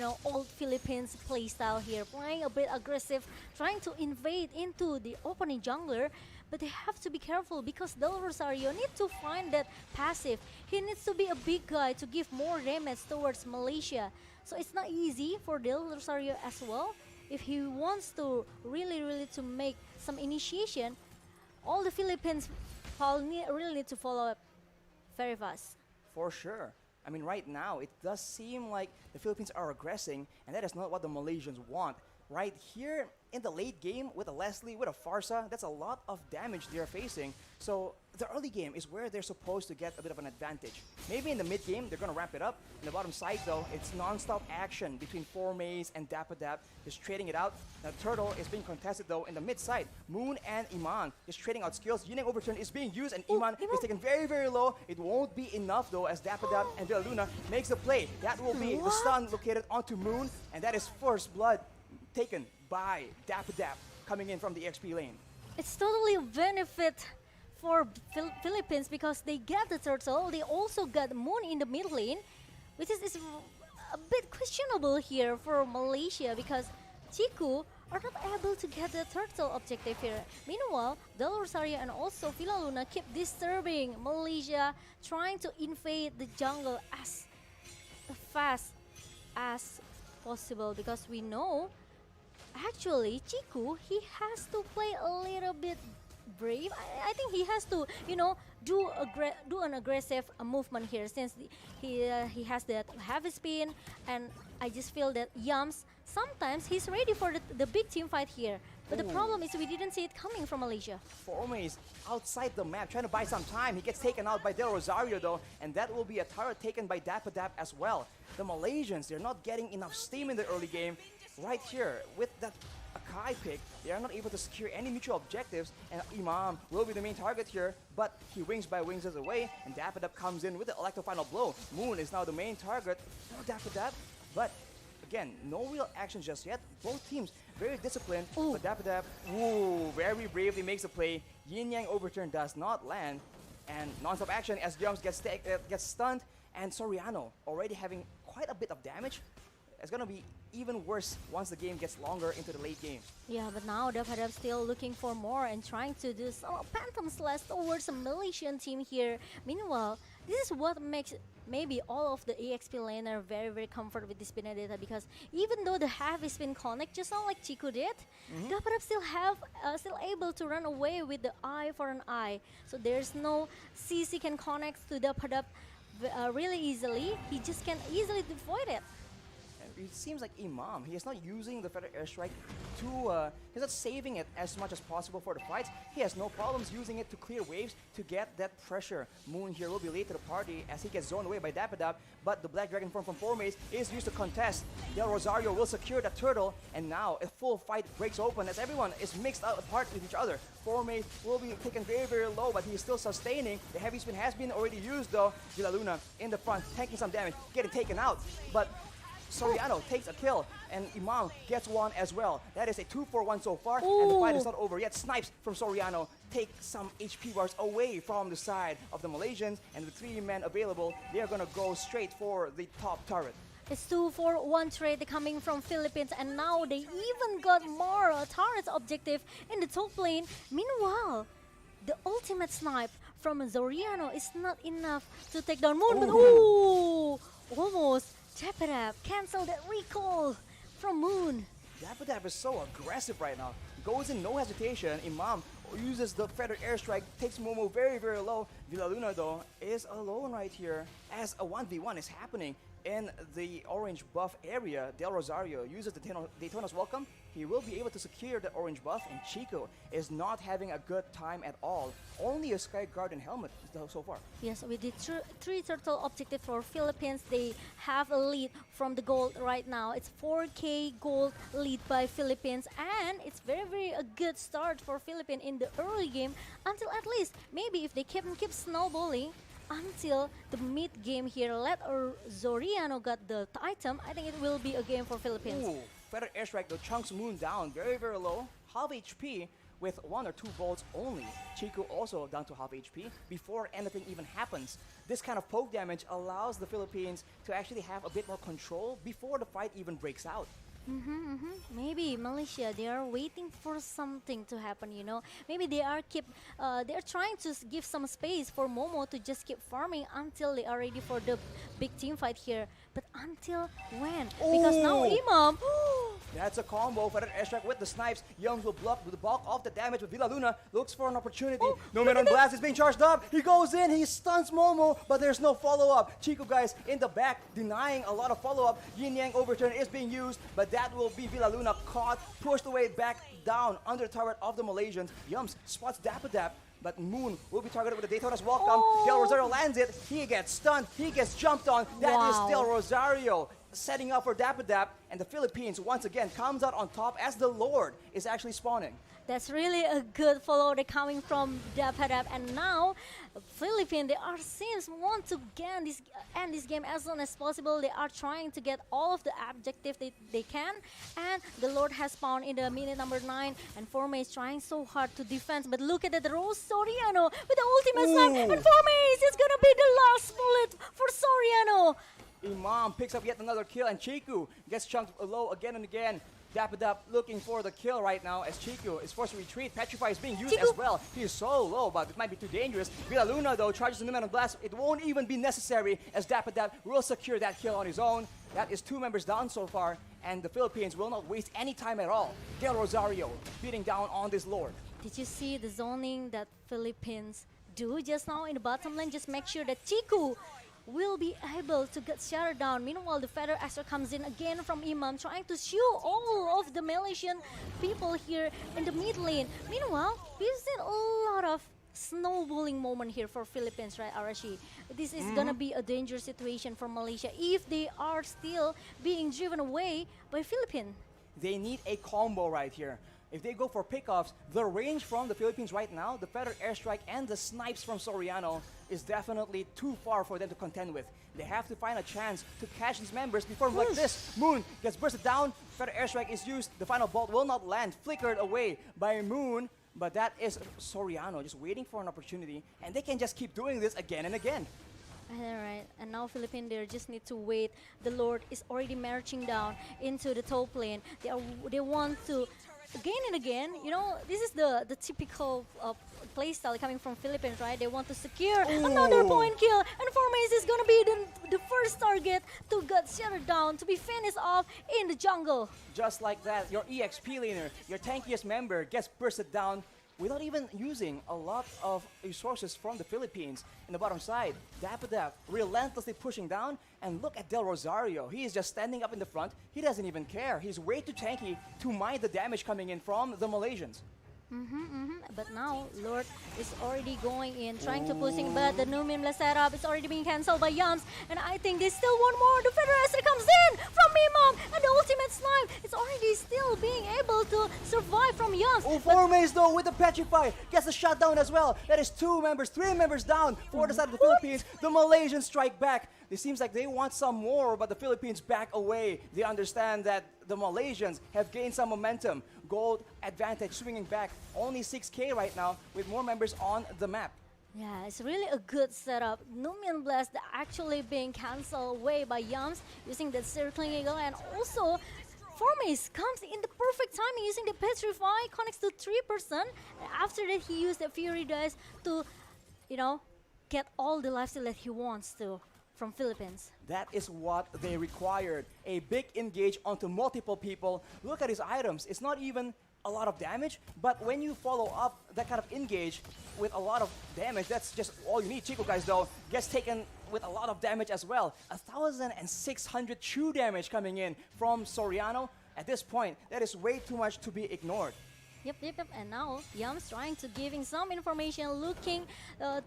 old Philippines playstyle here, playing a bit aggressive, trying to invade into the opening jungler. But they have to be careful because Del Rosario needs to find that passive. He needs to be a big guy to give more damage towards Malaysia. So it's not easy for Del Rosario as well. If he wants to really to make some initiation, all the Philippines really need to follow up very fast. For sure. I mean, right now, it does seem like the Philippines are aggressing, and that is not what the Malaysians want. Right here in the late game with a Leslie, with a Farsa, that's a lot of damage they're facing. So the early game is where they're supposed to get a bit of an advantage. Maybe in the mid game, they're going to ramp it up. In the bottom side, though, it's non-stop action between Formaze and Dapadap, just trading it out. The Turtle is being contested, though, in the mid side. Moon and Iman just trading out skills. Yineng Overturn is being used, and Iman is taken very low. It won't be enough, though, as Dapadap and Villaluna makes the play. That will be the stun located onto Moon, and that is first blood taken by Dapadap coming in from the XP lane. It's totally a benefit for Philippines because they get the turtle. They also got Moon in the mid lane, which is a bit questionable here for Malaysia because Chiku are not able to get the turtle objective here. Meanwhile, Del Rosario and also Villaluna keep disturbing Malaysia, trying to invade the jungle as fast as possible because we know actually Chiku, he has to play a little bit brave. I think he has to, do an aggressive movement here since he has that heavy spin, and I just feel that Yams sometimes he's ready for the big team fight here. But the problem is we didn't see it coming from Malaysia. Formaze outside the map, trying to buy some time. He gets taken out by Del Rosario though, and that will be a turret taken by Dapadap as well. The Malaysians, they're not getting enough steam in the early game. Right here, with that Akai pick, they are not able to secure any mutual objectives, and Imam will be the main target here, but he wings by wings us away, and Dapadap comes in with the Electro Final Blow. Moon is now the main target for Dapadap, but again, no real action just yet. Both teams very disciplined, but Dapadap, very bravely makes a play. Yin Yang Overturn does not land, and non-stop action as Youngs gets stunned, and Soriano already having quite a bit of damage. It's going to be even worse once the game gets longer into the late game. Yeah, but now Dapadap still looking for more and trying to do some Phantom Slash towards a Malaysian team here. Meanwhile, this is what makes maybe all of the EXP laner very comfortable with this Benedetta because even though the heavy spin connect just not like Chiku did, Dapadap still able to run away with the eye for an eye. So there's no CC can connect to Dapadap really easily. He just can easily avoid it. It seems like Imam, he is not using the Feather Airstrike to, he's not saving it as much as possible for the fights. He has no problems using it to clear waves to get that pressure. Moon here will be late to the party as he gets zoned away by Dapadap, but the Black Dragon form from Formaze is used to contest. Del Rosario will secure the turtle, and now a full fight breaks open as everyone is mixed out apart with each other. Formaze will be taken very low, but he is still sustaining. The heavy spin has been already used though. Villaluna in the front, taking some damage, getting taken out, but Soriano takes a kill, and Imam gets one as well. That is a 2-for-1 so far, and the fight is not over yet. Snipes from Soriano take some HP bars away from the side of the Malaysians, and with 3 men available, they are going to go straight for the top turret. It's 2-for-1 trade coming from Philippines, and now they even got more turrets objective in the top lane. Meanwhile, the ultimate snipe from Soriano is not enough to take down Moon, but almost. Dapadap cancel that recall from Moon. Dapadap is so aggressive right now. Goes in no hesitation. Imam uses the Feather Airstrike, takes Momo very low. Villaluna though is alone right here as a 1v1 is happening in the orange buff area. Del Rosario uses the Daytona's Welcome. He will be able to secure the orange buff, and Chico is not having a good time at all. Only a Sky Guardian helmet so far. Yes, with the 3 turtle objective for Philippines, they have a lead from the gold right now. It's 4k gold lead by Philippines, and it's very a good start for Philippines in the early game until at least maybe if they keep snowballing until the mid game here. Let Soriano got the item. I think it will be a game for Philippines. Feather Airstrike though chunks Moon down very low, half HP, with 1 or 2 volts only. Chiku also down to half HP before anything even happens. This kind of poke damage allows the Philippines to actually have a bit more control before the fight even breaks out. Maybe Malaysia, they are waiting for something to happen, you know. Maybe they are trying to give some space for Momo to just keep farming until they are ready for the big team fight here. But until when? Because now Imam, That's a combo for that airstrike with the snipes. Youngs will block the bulk of the damage, but Villa Luna looks for an opportunity. No man on blast is being charged up. He goes in, he stuns Momo, but there's no follow-up. Chico guys in the back denying a lot of follow-up. Yin Yang overturn is being used, but that will be Villa Luna caught, pushed away back down under the turret of the Malaysians. Yums spots Dapper Dap, but Moon will be targeted with the Daytona's welcome. Del Rosario lands it. He gets stunned. He gets jumped on. That is Del Rosario setting up for Dapper Dap, and the Philippines once again comes out on top as the Lord is actually spawning. that's really a good follow. They're coming from Dapadap, and now Philippines, they are seems want to end this game as soon as possible. They are trying to get all of the objectives they can, and the Lord has spawned in the minute number 9, and Forme is trying so hard to defend. But look at that, Rose Soriano with the ultimate snipe, and Forme is gonna be the last bullet for Soriano. Imam picks up yet another kill, and Chiku gets chunked low again and again. Dappadap looking for the kill right now as Chiku is forced to retreat. Petrify is being used as well. He is so low, but it might be too dangerous. Villa Luna, though, charges the Numen on Blast. It won't even be necessary as Dappadap will secure that kill on his own. That is 2 members down so far, and the Philippines will not waste any time at all. Del Rosario beating down on this Lord. Did you see the zoning that Philippines do just now in the bottom lane? Just make sure that Chiku will be able to get shattered down. Meanwhile, the Feather Extra comes in again from Imam, trying to shoot all of the Malaysian people here in the mid lane. Meanwhile, we've seen a lot of snowballing moment here for Philippines, right, Arashi? This is gonna be a dangerous situation for Malaysia if they are still being driven away by Philippines. They need a combo right here. If they go for pickoffs, the range from the Philippines right now, the Feather Airstrike and the snipes from Soriano is definitely too far for them to contend with. They have to find a chance to catch these members before like this. Moon gets bursted down, Feather Airstrike is used, the final bolt will not land, flickered away by Moon, but that is Soriano just waiting for an opportunity, and they can just keep doing this again and again. Alright, and now Philippines, they just need to wait. The Lord is already marching down into the top lane. They want to again and again, you know, this is the typical playstyle coming from Philippines, right? They want to secure another point kill, and Formace is gonna be the first target to get shattered down, to be finished off in the jungle. Just like that, your EXP laner, your tankiest member gets bursted down without even using a lot of resources from the Philippines. In the bottom side, Dappadap relentlessly pushing down, and look at Del Rosario. He is just standing up in the front. He doesn't even care. He's way too tanky to mind the damage coming in from the Malaysians. But now, Lord is already going in, trying to pushing, but the new Mimla setup is already being cancelled by Yums, and I think they still want more. The Federation comes in from Mimam, and the ultimate snipe is already still being able to survive from Yums. Formace though with the Petrify gets the shutdown as well. That is 2 members, 3 members down for the side of the Philippines. The Malaysians strike back. It seems like they want some more, but the Philippines back away. They understand that the Malaysians have gained some momentum. Gold advantage swinging back. Only 6K right now with more members on the map. Yeah, it's really a good setup. Numian Blast actually being cancelled away by Yums using the circling eagle, and also Formace comes in the perfect timing using the Petrify, connects to 3%. And after that, he used the Fury Dice to, you know, get all the lifesteal that he wants to from Philippines. That is what they required. A big engage onto multiple people. Look at his items. It's not even a lot of damage, but when you follow up that kind of engage with a lot of damage, that's just all you need. Chico guys though gets taken with a lot of damage as well. 1,600 true damage coming in from Soriano. At this point, that is way too much to be ignored. Yep. And now Yums trying to giving some information, looking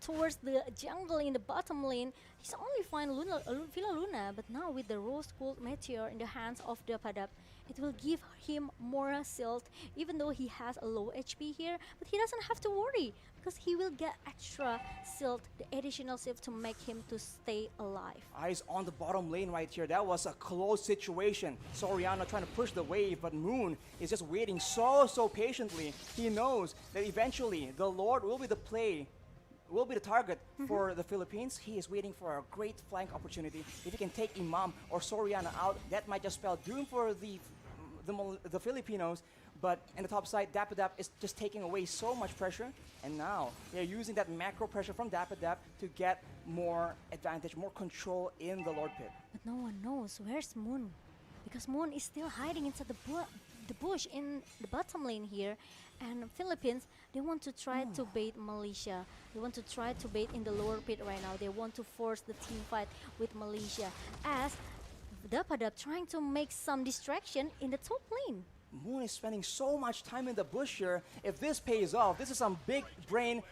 towards the jungle in the bottom lane He's only fine Villa Luna, but now with the rose gold meteor in the hands of the Padap, it will give him more shield, even though he has a low HP here, but he doesn't have to worry because he will get extra shield, the additional shield to make him to stay alive. Eyes on the bottom lane right here. That was a close situation. Soriano trying to push the wave, but Moon is just waiting so patiently. He knows that eventually the Lord will be the target for the Philippines. He is waiting for a great flank opportunity. If he can take Imam or Soriano out, that might just spell doom for the Filipinos. But in the top side, Dapadap is just taking away so much pressure. And now they're using that macro pressure from Dapadap to get more advantage, more control in the Lord Pit. But no one knows where's Moon, because Moon is still hiding inside the bush in the bottom lane here. And Philippines, they want to try to bait Malaysia. They want to try to bait in the lower pit right now. They want to force the team fight with Malaysia, as Dapadap trying to make some distraction in the top lane. Moon is spending so much time in the bush here. If this pays off, this is some big brain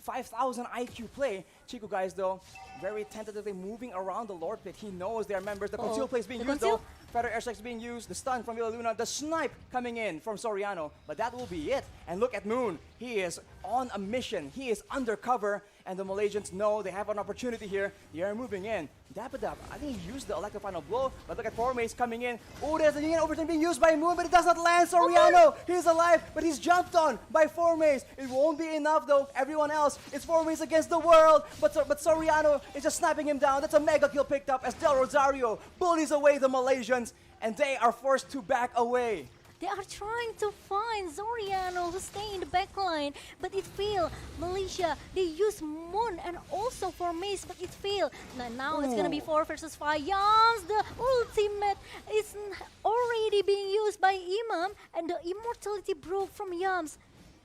5,000 IQ play. Chico guys though, very tentatively moving around the Lord Pit. He knows their members. The conceal play is being used though. Feather airstrike is being used. The stun from Villa Luna. The snipe coming in from Soriano. But that will be it. And look at Moon. He is on a mission. He is undercover. And the Malaysians know they have an opportunity here. They are moving in. Dapadap, I think he used the electric final blow. But look at Formace coming in. Oh, there's an overtime being used by Moon, but it does not land. Soriano, he's alive, but he's jumped on by Formace. It won't be enough though. Everyone else, it's Formace against the world. But Soriano is just snapping him down. That's a mega kill picked up as Del Rosario bullies away the Malaysians. And they are forced to back away. They are trying to find Soriano to stay in the backline, but it failed. Malaysia, they use Moon and also for Mace, but it failed. Now it's gonna be 4 versus 5. Yams, the ultimate is already being used by Imam, and the immortality broke from Yams.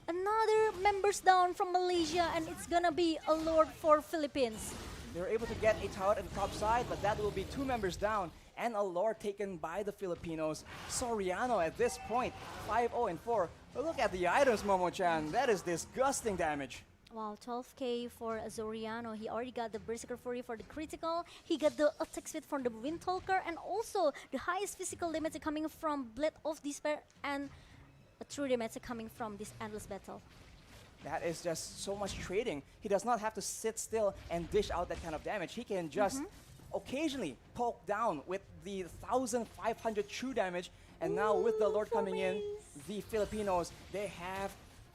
Another members down from Malaysia, and it's gonna be a Lord for Philippines. They were able to get a tower at the top side, but that will be 2 members down. And a Lord taken by the Filipinos. Soriano at this point, 5-0 and 4. But look at the items, Momo-chan. That is disgusting damage. Wow, 12k for Soriano. He already got the Berserker Fury for the critical. He got the attack speed from the Windtalker, and also the highest physical damage coming from Blade of Despair, and a true damage coming from this endless battle. That is just so much trading. He does not have to sit still and dish out that kind of damage. He can just occasionally poke down with the 1,500 true damage. And now with the Lord coming in, the Filipinos, they have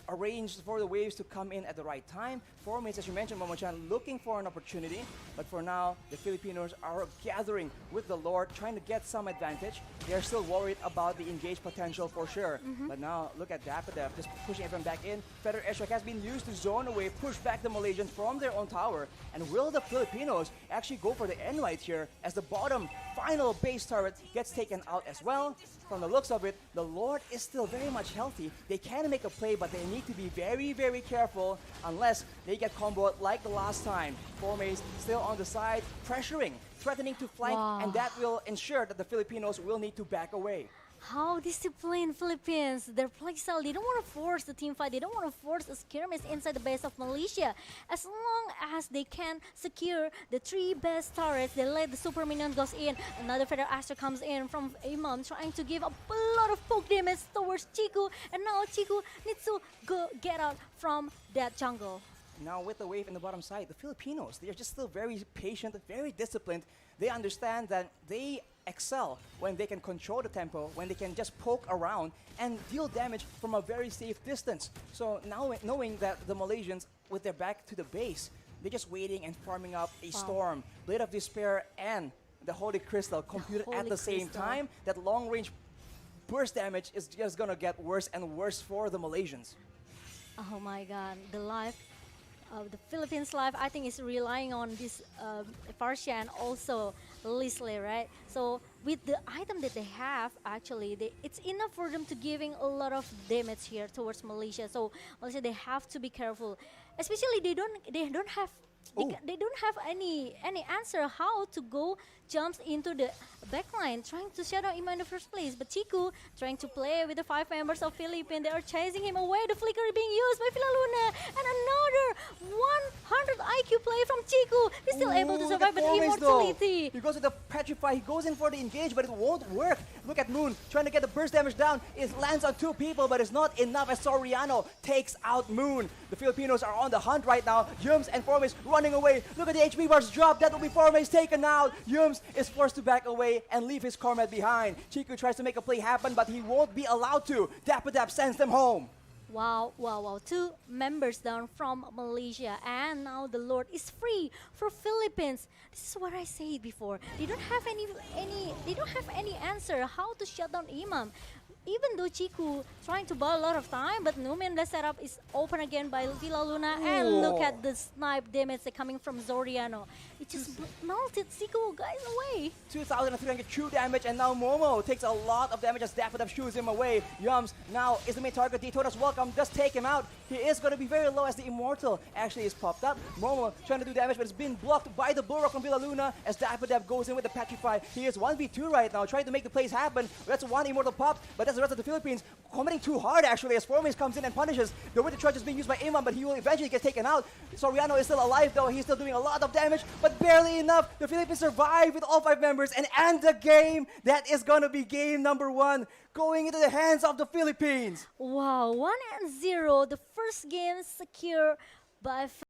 arranged for the waves to come in at the right time. Formace, as you mentioned, Momo-chan, looking for an opportunity. But for now, the Filipinos are gathering with the Lord, trying to get some advantage. They're still worried about the engaged potential for sure. But now, look at Dapadap, just pushing everyone back in. Feather airstrike has been used to zone away, push back the Malaysians from their own tower. And will the Filipinos actually go for the end right here as the bottom final base turret gets taken out as well? From the looks of it, the Lord is still very much healthy. They can make a play, but they need to be very careful unless they get comboed like the last time. Formace still on the side, pressuring, threatening to flank, and that will ensure that the Filipinos will need to back away. How disciplined Philippines, their playstyle, they don't want to force the team fight, they don't want to force a skirmish inside the base of Malaysia. As long as they can secure the 3 best turrets, they let the super minion goes in. Another Feather Aster comes in from Imam, trying to give a lot of poke damage towards Chiku, and now Chiku needs to get out from that jungle. Now with the wave in the bottom side, the Filipinos, they are just still very patient, very disciplined. They understand that they excel when they can control the tempo, when they can just poke around and deal damage from a very safe distance. So now knowing that the Malaysians, with their back to the base, they're just waiting and farming up a storm. Blade of Despair and the Holy Crystal computed at the same time. That long range burst damage is just gonna get worse and worse for the Malaysians. Oh my god, the life the Philippines life, I think, is relying on this Farsia and also Leslie, right? So with the item that they have, actually, it's enough for them to giving a lot of damage here towards Malaysia. So Malaysia, they have to be careful, especially they don't have any answer how to go jumps into the backline, trying to shut down Ima in the first place. But Chiku trying to play with the 5 members of Philippines. They are chasing him away. The flicker is being used by Filaluna. And another 100 IQ play from Chiku. He's still able to Ooh, survive look at with Fomis, though. immortality. He goes with the Petrify, he goes in for the engage, but it won't work. Look at Moon, trying to get the burst damage down. It lands on 2 people, but it's not enough as Soriano takes out Moon. The Filipinos are on the hunt right now. Yums and Formis running away. Look at the HP bars drop. That will be Formis taken out. Yums is forced to back away and leave his Cormet behind. Chiku tries to make a play happen, but he won't be allowed to. Dapadap sends them home. Wow, wow, wow. 2 members down from Malaysia. And now the Lord is free for Philippines. This is what I said before. They don't have any answer how to shut down Imam. Even though Chiku trying to buy a lot of time, but Numen the setup is open again by Filaluna. And look at the snipe damage coming from Zoriano. It just melted Chiku guys away. 2,300 true damage, and now Momo takes a lot of damage as Dapadap shoos him away. Yums now is the main target. Daytona's welcome, does take him out. He is going to be very low as the Immortal actually is popped up. Momo trying to do damage, but it's been blocked by the Bullrock from Filaluna as Dapadap goes in with the Petrify. He is 1v2 right now, trying to make the plays happen. That's one Immortal pop, but that's the rest of the Philippines committing too hard actually as Formis comes in and punishes. The Winter Trudge is being used by Imam, but he will eventually get taken out. Soriano is still alive though. He's still doing a lot of damage, but barely enough. The Philippines survive with all 5 members and end the game. That is gonna be game number 1 going into the hands of the Philippines. Wow, 1-0. The first game secure by